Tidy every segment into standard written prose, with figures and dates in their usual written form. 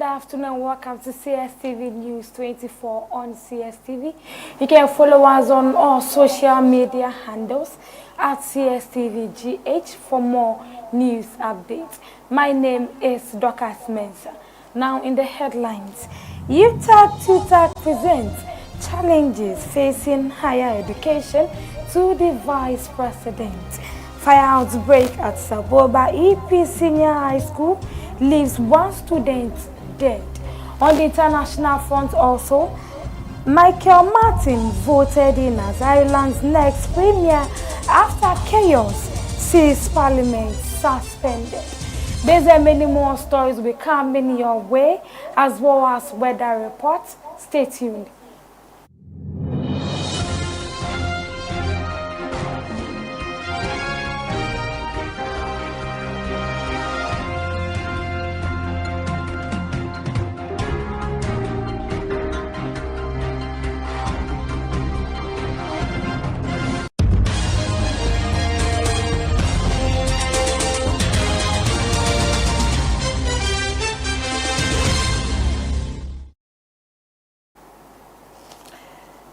afternoon. Welcome to Cstv News 24 on Cstv. You can follow us on all social media handles at CSTVGH for more news updates. My name is Dorcas Mensah. Now in the headlines, UTAG presents challenges facing higher education to the Vice President. Fire outbreak at Saboba EP Senior High School leaves one student dead. On the international front also, Michael Martin voted in as Ireland's next premier after chaos sees parliament suspended. These and many more stories will be coming your way, as well as weather reports. Stay tuned.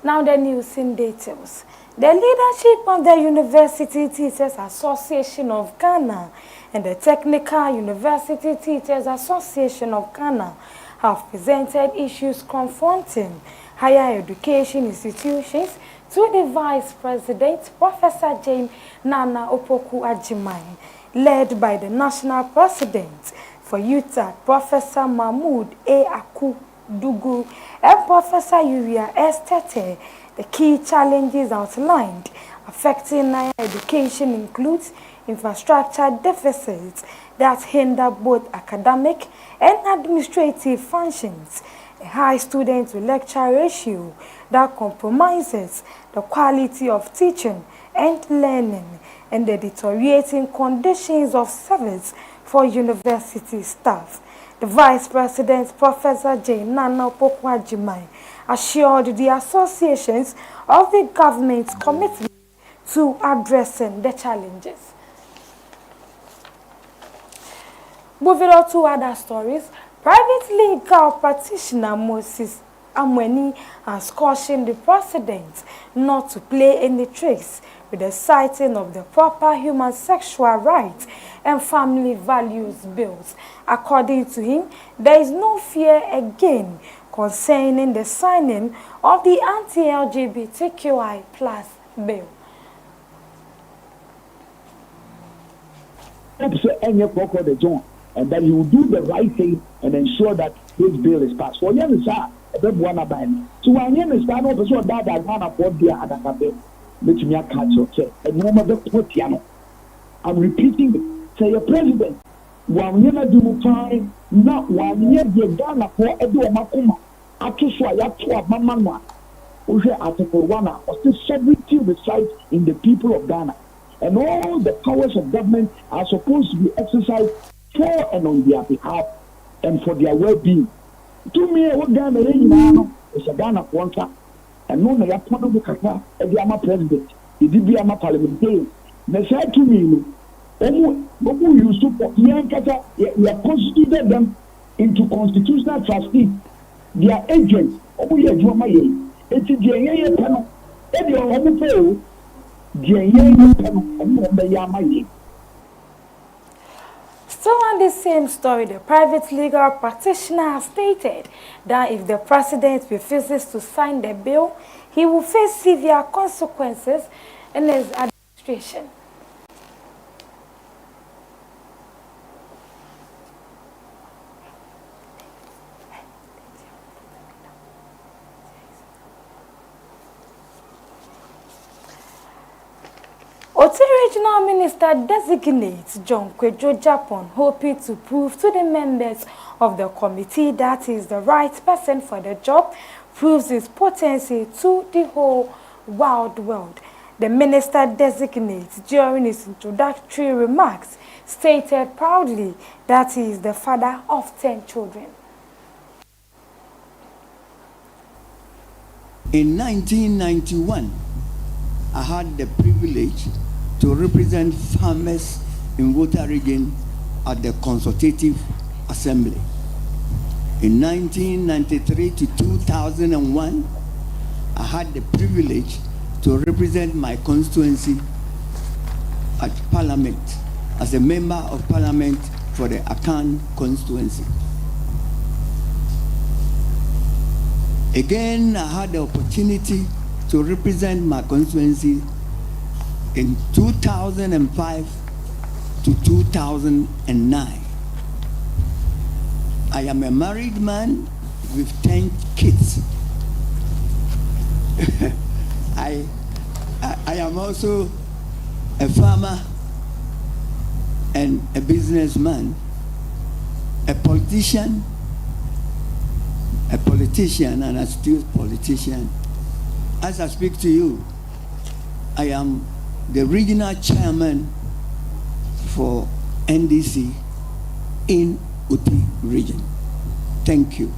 Now the news in details. The leadership of the University Teachers Association of Ghana and the Technical University Teachers Association of Ghana have presented issues confronting higher education institutions to the Vice President, Professor Jane Nana Opoku-Agyeman, led by the National President for UTAG, Professor Mahmoud A. Dugu, and Professor Uriah Estete. The key challenges outlined affecting higher education includes infrastructure deficits that hinder both academic and administrative functions, a high student-to-lecturer ratio that compromises the quality of teaching and learning, and the deteriorating conditions of service for university staff. The Vice President, Professor Jane Nana Opoku-Agyeman, assured the associations of the government's commitment to addressing the challenges. Moving on to other stories, private legal practitioner Moses Amweni has cautioned the President not to play any tricks with the citing of the Proper Human Sexual Rights and Family Values bills. According to him, there is no fear again concerning the signing of the anti-LGBTQI+ bill. And then he will do the right thing and ensure that this bill is passed. For years, so when you start off, so that I want to put the other bill. Let me catch okay. And no matter what piano. I'm repeating it. Say a president. One year do time, not 1 year the Ghana for Edo Makuma. Atuswa Yatua Mamma. Uje Article 1 or the sovereignty resides in the people of Ghana. And all the powers of government are supposed to be exercised for and on their behalf and for their well-being. To me, what Ghana is a Ghana Quanta. And no, I put on the Kaka, and the Ama president, the DBA parliamentarian. They said to me, Omu used to put Yankata, we have constituted them into constitutional trustees. They are agents. Omu Yajuma, it's a GA panel. And your home fail, GA panel, and the Yama. Still on the same story, the private legal practitioner has stated that if the president refuses to sign the bill, he will face severe consequences in his administration. Oti Regional Minister designates John Kwejo Japan, hoping to prove to the members of the committee that he is the right person for the job, proves his potency to the whole wide world. The minister designates, during his introductory remarks, stated proudly that he is the father of 10 children. In 1991, I had the privilege to represent farmers in Volta region at the Consultative Assembly. In 1993 to 2001, I had the privilege to represent my constituency at Parliament as a member of Parliament for the Akan constituency. Again, I had the opportunity to represent my constituency in 2005 to 2009. I am a married man with 10 kids. I am also a farmer and a businessman, a politician and a still politician. As I speak to you, I am the regional chairman for NDC in Uti region. Thank you.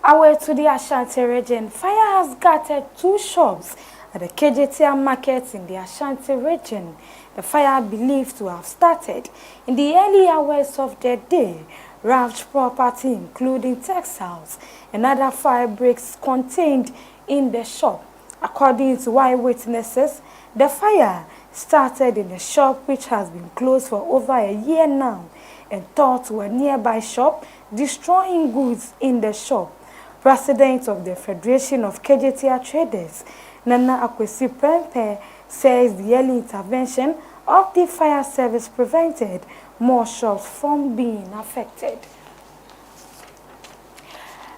Away to the Ashanti region, fire has gutted 2 shops at the KJTR market in the Ashanti region. The fire believed to have started in the early hours of the day, ravaged property including textiles and other fabrics contained in the shop. According to eyewitnesses, the fire started in a shop which has been closed for over a year now and thought to a nearby shop, destroying goods in the shop. President of the Federation of KJTR Traders, Nana Akwesi Prempe, says the early intervention of the fire service prevented more shops from being affected.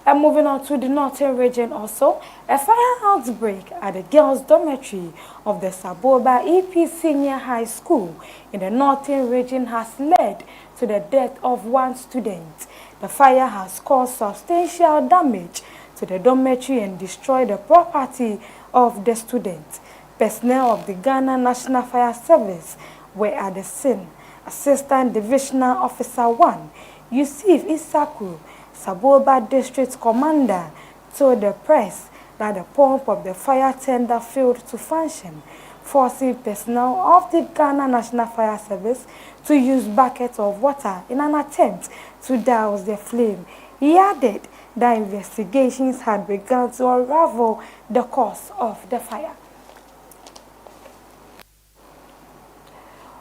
And moving on to the northern region also, a fire outbreak at the girls' dormitory of the Saboba EP Senior High School in the northern region has led to the death of 1 student. The fire has caused substantial damage to the dormitory and destroyed the property of the student. Personnel of the Ghana National Fire Service were at the scene. Assistant Divisional Officer 1, Yusuf Isaku, Saboba District Commander, told the press that the pump of the fire tender failed to function, forcing personnel of the Ghana National Fire Service to use buckets of water in an attempt to douse the flame. He added that investigations had begun to unravel the cause of the fire.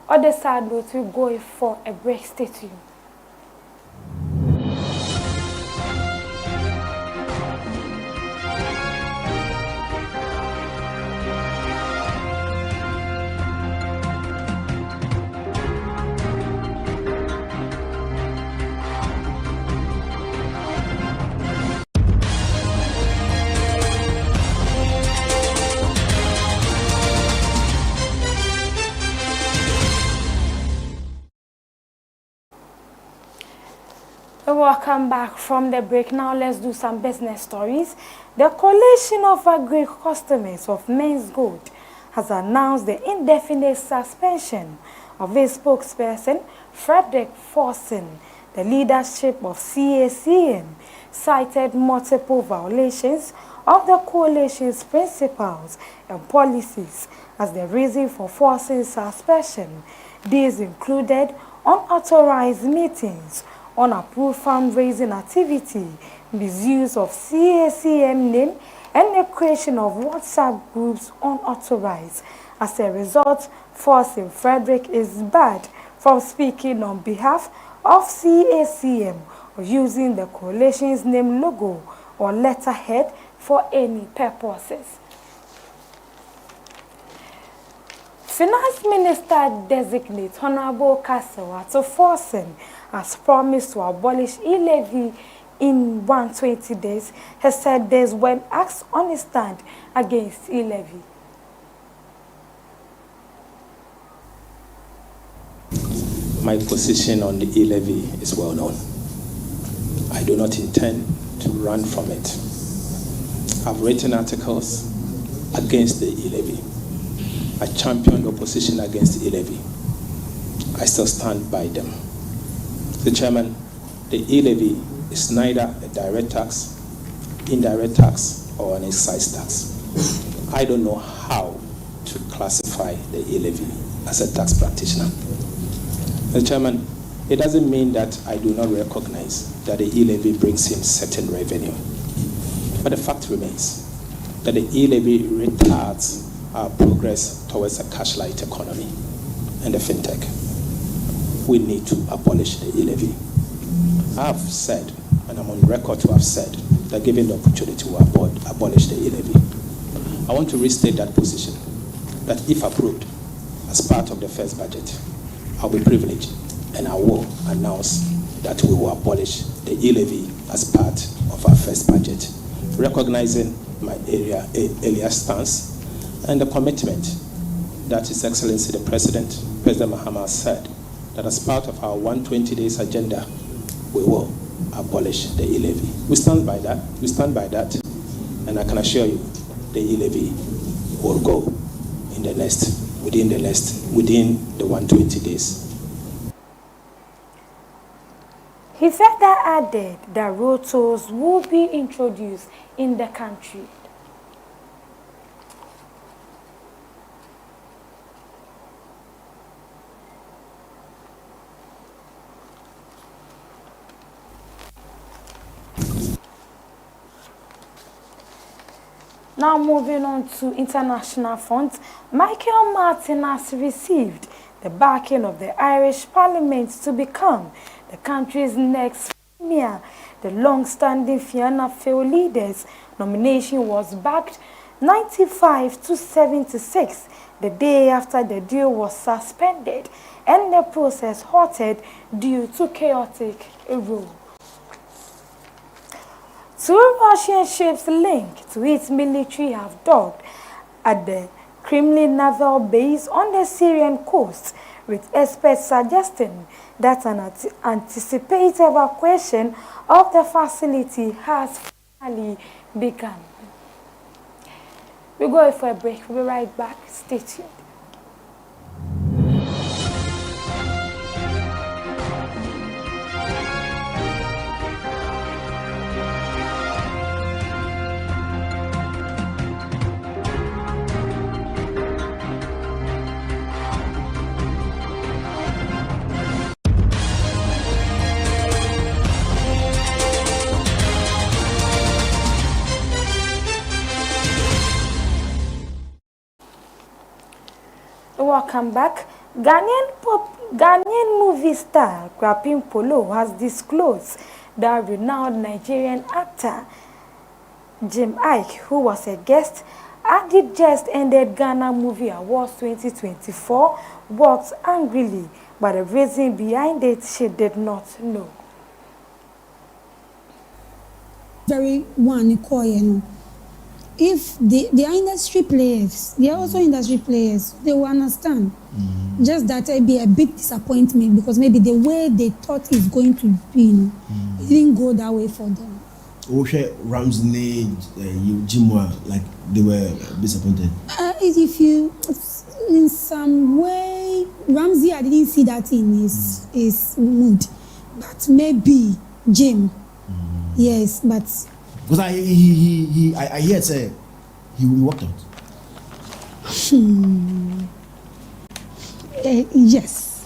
On the side note, we go for a break. Stay tuned. Welcome back from the break. Now let's do some business stories. The Coalition of Agri Customers of Men's Gold has announced the indefinite suspension of its spokesperson, Frederick Forson. The leadership of CACM cited multiple violations of the coalition's principles and policies as the reason for Forson's suspension. These included unauthorized meetings, unapproved fundraising activity, misuse of CACM name, and the creation of WhatsApp groups unauthorized. As a result, Forson Frederick is barred from speaking on behalf of CACM or using the coalition's name, logo, or letterhead for any purposes. Finance Minister Designate Honorable Kassewato Forson has promised to abolish e-levy in 120 days. He said this when asked on his stand against e-levy. My position on the e-levy is well known. I do not intend to run from it. I've written articles against the e-levy. I championed opposition against the e-levy. I still stand by them. The Chairman, the e-levy is neither a direct tax, indirect tax, or an excise tax. I don't know how to classify the e-levy as a tax practitioner. The Chairman, It doesn't mean that I do not recognize that the e-levy brings in certain revenue. But the fact remains that the e-levy retards our progress towards a cash-light economy and the fintech. We need to abolish the e-levy. I have said, and I'm on record to have said, that given the opportunity to abolish the e-levy. I want to restate that position, that if approved as part of the first budget, I'll be privileged and I will announce that we will abolish the e-levy as part of our first budget, recognizing my earlier stance and the commitment that His Excellency the President Mahama said that as part of our 120 days agenda, we will abolish the e-levy. We stand by that, and I can assure you the e-levy will go within the 120 days. He further added that road tolls will be introduced in the country. Now moving on to international front, Michael Martin has received the backing of the Irish Parliament to become the country's next premier. The long-standing Fianna Fáil leader's nomination was backed 95-76 the day after the deal was suspended and the process halted due to chaotic rule. Two Russian ships linked to its military have docked at the Kremlin naval base on the Syrian coast, with experts suggesting that an anticipated evacuation of the facility has finally begun. We're going for a break. We'll be right back. Stay tuned. Welcome back. Ghanaian movie star Kwapin Polo has disclosed that renowned Nigerian actor Jim Ike, who was a guest at the just ended Ghana Movie Awards 2024, walked angrily, but the reason behind it she did not know. Very one coin. If the industry players, they are also industry players, they will understand. Just that it be a big disappointment because maybe the way they thought it's going to be, it didn't go that way for them. Ramsey, Jimwa, like they were disappointed. If you, in some way, Ramsey, I didn't see that in his mood, but maybe Jim, yes, but. Because I heard say he walked out. Yes.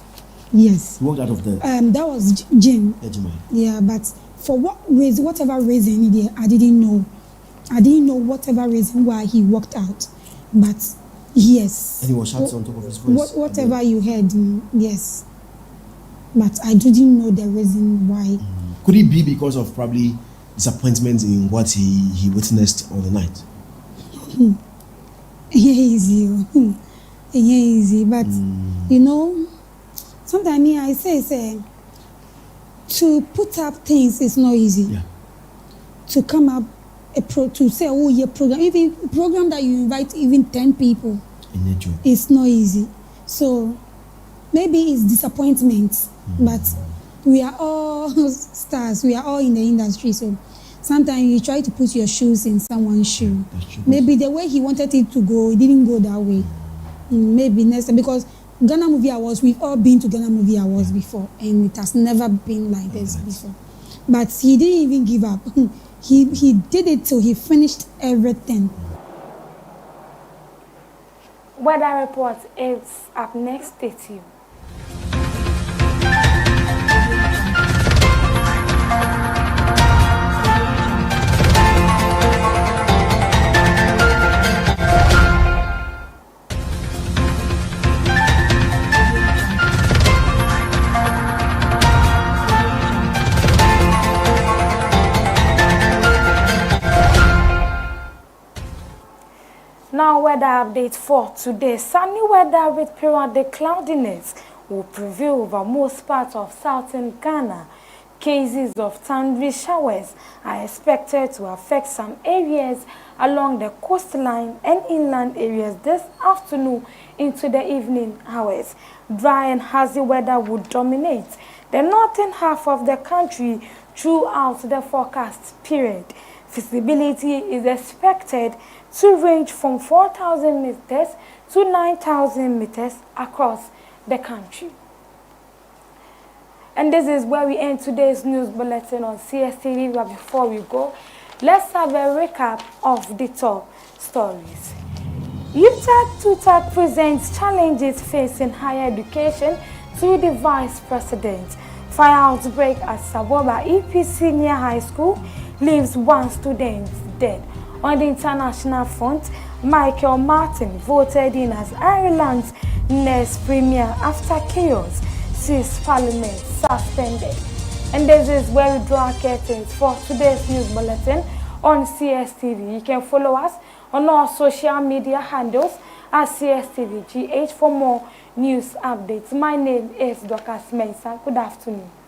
He walked out of the. That was Jim. Yeah, but for whatever reason, I didn't know. I didn't know whatever reason why he walked out, but yes. And he was shouting on top of his voice. Whatever you heard, yes. But I didn't know the reason why. Could it be because of probably disappointment in what he witnessed on the night? Easy, but you know, sometimes I say to put up things is not easy. Yeah. To come up to say, oh, your program, even program that you invite even 10 people, it's not easy. So maybe it's disappointment, but we are all stars. We are all in the industry. So sometimes you try to put your shoes in someone's shoe. Maybe the way he wanted it to go, it didn't go that way. Maybe next time, because Ghana Movie Awards, we've all been to Ghana Movie Awards before, and it has never been like this before. But he didn't even give up. He did it till he finished everything. Weather report is up next. Stay tuned. weather update for today. Sunny weather with periodic cloudiness will prevail over most parts of southern Ghana. Cases of thundery showers are expected to affect some areas along the coastline and inland areas this afternoon into the evening hours. Dry and hazy weather would dominate the northern half of the country throughout the forecast period. Visibility is expected to range from 4,000 meters to 9,000 meters across the country. And this is where we end today's news bulletin on Cstv. But before we go, let's have a recap of the top stories. UTAG presents challenges facing higher education to the Vice President. Fire outbreak at Saboba EP Senior High School leaves one student dead. On the international front, Michael Martin voted in as Ireland's next premier after chaos sees Parliament suspended. And this is where we draw curtains for today's news bulletin on CSTV. You can follow us on our social media handles at CSTV GH for more news updates. My name is Dorcas Mensah. Good afternoon.